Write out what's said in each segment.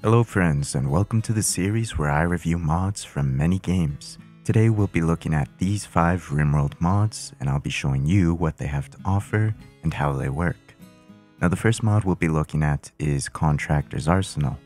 Hello friends, and welcome to the series where I review mods from many games. Today we'll be looking at these 5 Rimworld mods, and I'll be showing you what they have to offer and how they work. Now the first mod we'll be looking at is Contractors Arsenal.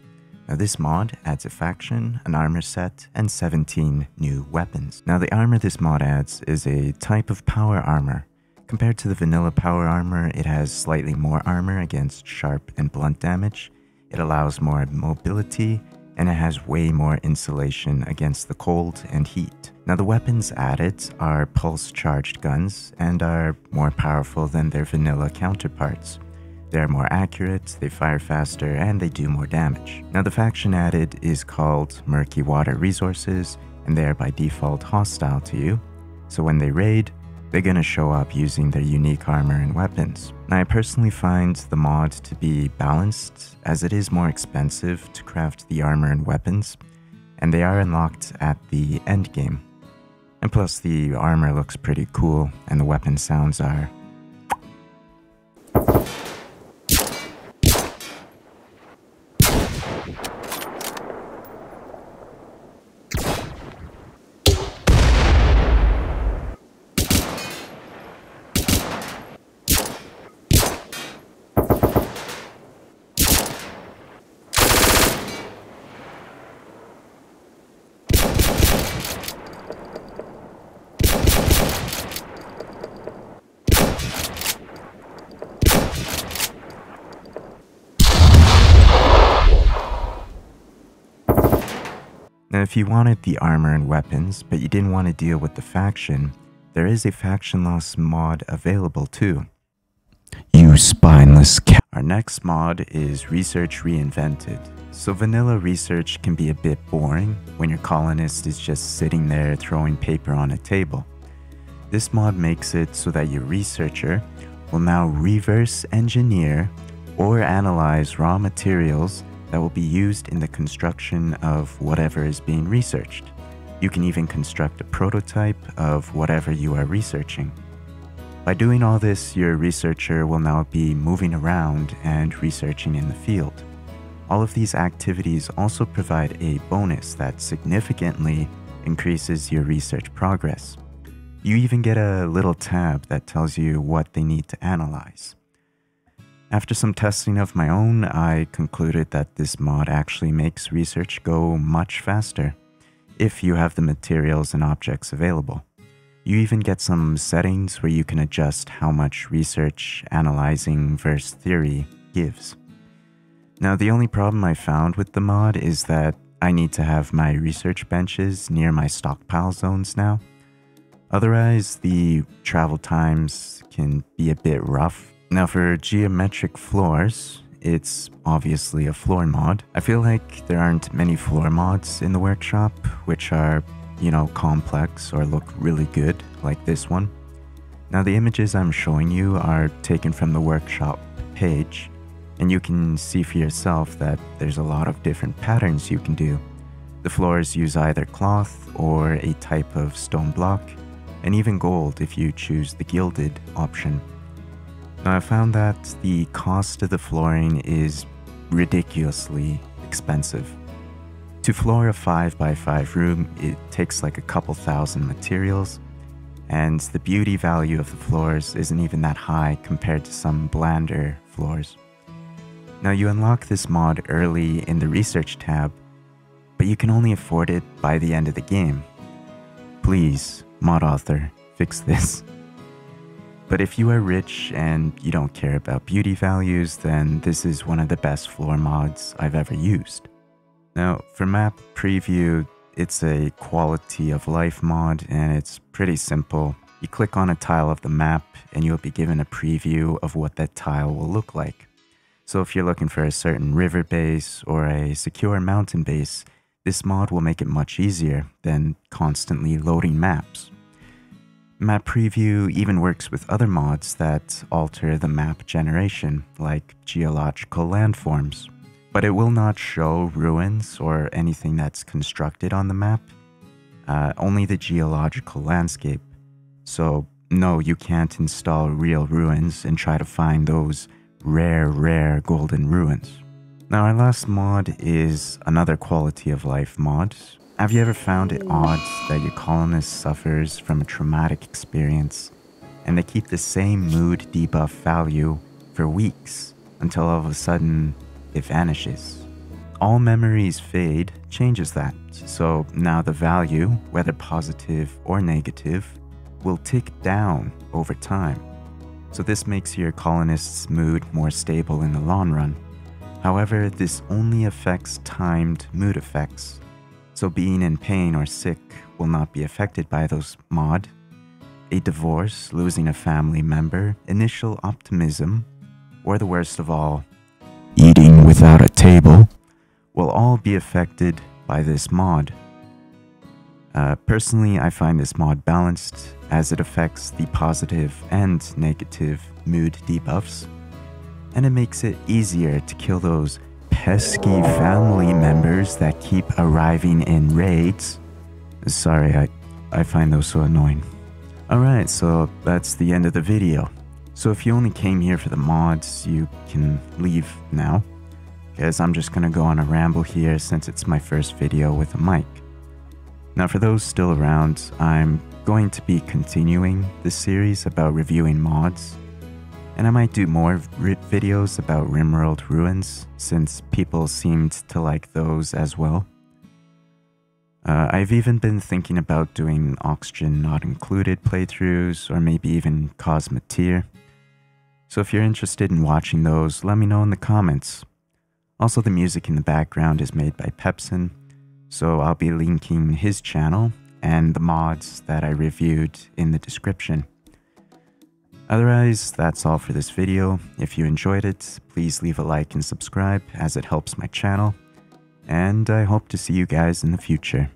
Now this mod adds a faction, an armor set, and 17 new weapons. Now the armor this mod adds is a type of power armor. Compared to the vanilla power armor, it has slightly more armor against sharp and blunt damage. It allows more mobility, and it has way more insulation against the cold and heat. Now the weapons added are pulse-charged guns and are more powerful than their vanilla counterparts. They are more accurate, they fire faster, and they do more damage. Now the faction added is called Murky Water Resources, and they are by default hostile to you. So when they raid, they're gonna show up using their unique armor and weapons. Now I personally find the mod to be balanced, as it is more expensive to craft the armor and weapons, and they are unlocked at the end game. And plus the armor looks pretty cool, and the weapon sounds are... Now if you wanted the armor and weapons, but you didn't want to deal with the faction, there is a faction loss mod available too. You spineless cat. Our next mod is Research Reinvented. So vanilla research can be a bit boring when your colonist is just sitting there throwing paper on a table. This mod makes it so that your researcher will now reverse engineer or analyze raw materials that will be used in the construction of whatever is being researched. You can even construct a prototype of whatever you are researching. By doing all this, your researcher will now be moving around and researching in the field. All of these activities also provide a bonus that significantly increases your research progress. You even get a little tab that tells you what they need to analyze. After some testing of my own, I concluded that this mod actually makes research go much faster, if you have the materials and objects available. You even get some settings where you can adjust how much research analyzing versus theory gives. Now the only problem I found with the mod is that I need to have my research benches near my stockpile zones now. Otherwise, the travel times can be a bit rough. Now for geometric floors, it's obviously a floor mod. I feel like there aren't many floor mods in the workshop which are, complex or look really good like this one. Now the images I'm showing you are taken from the workshop page, and you can see for yourself that there's a lot of different patterns you can do. The floors use either cloth or a type of stone block, and even gold if you choose the gilded option. Now I found that the cost of the flooring is ridiculously expensive. To floor a 5x5 room, it takes like a couple thousand materials, and the beauty value of the floors isn't even that high compared to some blander floors. Now you unlock this mod early in the research tab, but you can only afford it by the end of the game. Please, mod author, fix this. But if you are rich and you don't care about beauty values, then this is one of the best floor mods I've ever used. Now, for map preview, it's a quality of life mod, and it's pretty simple. You click on a tile of the map and you'll be given a preview of what that tile will look like. So if you're looking for a certain river base or a secure mountain base, this mod will make it much easier than constantly loading maps. Map preview even works with other mods that alter the map generation, like geological landforms. But it will not show ruins or anything that's constructed on the map, only the geological landscape. So no, you can't install real ruins and try to find those rare golden ruins. Now our last mod is another quality of life mod. Have you ever found it odd that your colonist suffers from a traumatic experience and they keep the same mood debuff value for weeks until all of a sudden it vanishes? All memories fade changes that, so now the value, whether positive or negative, will tick down over time. So this makes your colonist's mood more stable in the long run. However, this only affects timed mood effects, so being in pain or sick will not be affected by those mod. A divorce, losing a family member, initial optimism, or the worst of all, eating without a table, will all be affected by this mod. Personally, I find this mod balanced as it affects the positive and negative mood debuffs, and it makes it easier to kill those pesky family members that keep arriving in raids. Sorry, I find those so annoying. Alright, so that's the end of the video. So if you only came here for the mods, you can leave now, because I'm just gonna go on a ramble here since it's my first video with a mic. Now for those still around, I'm going to be continuing this series about reviewing mods, and I might do more videos about Rimworld ruins since people seemed to like those as well. I've even been thinking about doing oxygen not included playthroughs or maybe even Cosmeteer. So if you're interested in watching those, let me know in the comments. Also, the music in the background is made by Pepsin, so I'll be linking his channel and the mods that I reviewed in the description. Otherwise, that's all for this video. If you enjoyed it, please leave a like and subscribe as it helps my channel. And I hope to see you guys in the future.